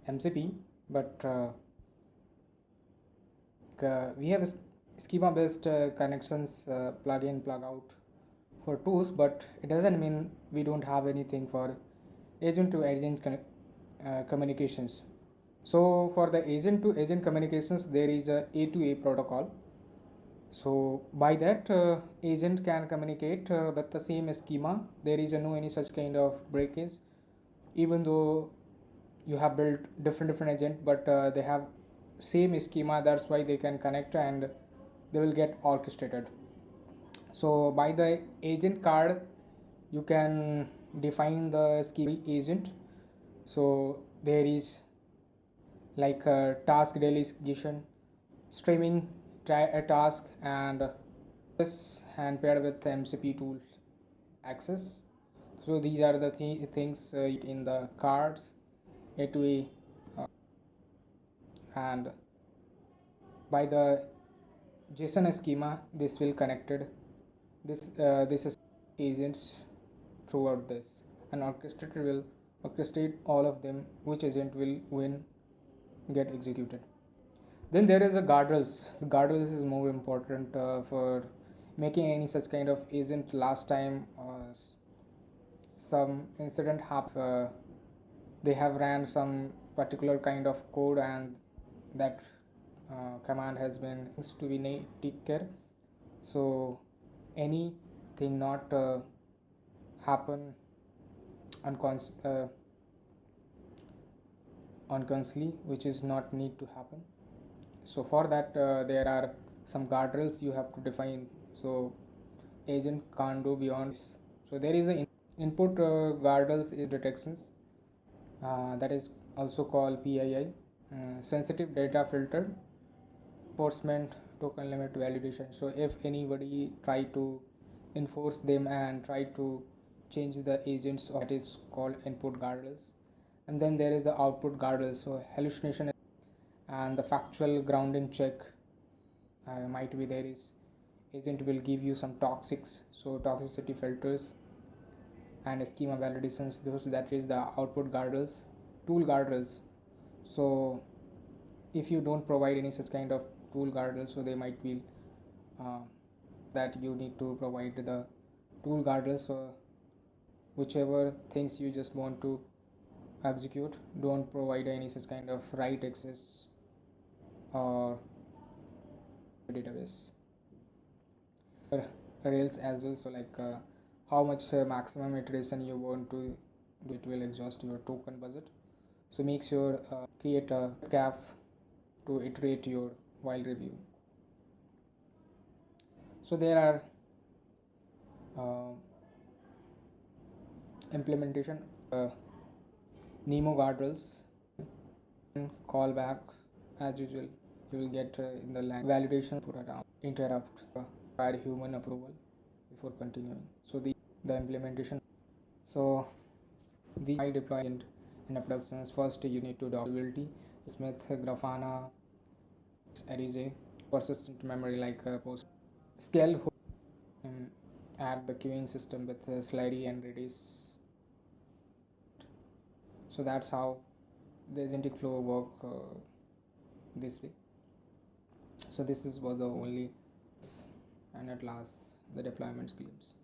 MCP, but we have schema based connections, plug in plug out for tools, but it doesn't mean we don't have anything for agent to agent communications. So for the agent to agent communications, there is a A2A protocol. So by that, agent can communicate with the same schema. There is no any such kind of breakage, even though you have built different agent, but they have same schema. That's why they can connect and they will get orchestrated. So by the agent card, you can define the schema agent. So there is like a task delegation, streaming a task, and this and paired with the MCP tool access. So these are the things in the cards A2A, and by the JSON schema, this will connected this is agents throughout this, and orchestrator will orchestrate all of them, which agent will when get executed. Then there is a guardrails. Guardrails is more important for making any such kind of agent. Last time some incident happened, they have ran some particular kind of code, and that command has been to be take care. So anything not happen unconsciously, which is not need to happen. So for that there are some guardrails you have to define, so agent can't go beyond. So there is an input guardrails is detections, that is also called PII, sensitive data filter, enforcement, token limit validation. So if anybody try to enforce them and try to change the agents, that is called input guardrails. And then there is the output guardrails, so hallucination and the factual grounding check might be there is agent will give you some toxics, so toxicity filters and schema validations, those that is the output guardrails. Tool guardrails, so if you don't provide any such kind of tool guardrails, so they might be that you need to provide the tool guardrails. So whichever things you just want to execute, don't provide any such kind of write access or database. Rails as well, so like how much maximum iteration you want to do, it will exhaust your token budget. So make sure create a CAF to iterate your while review. So there are implementation Nemo guardrails, callback as usual. You will get in the validation put around interrupt require human approval before continuing. So the implementation. So these I deploy in a productions. First you need to documentability, Smith, Grafana, Array, persistent memory like post scale, add the queuing system with Slidy and Redis. So that's how the agentic flow work this way. So this was the only, and at last the deployment schemes.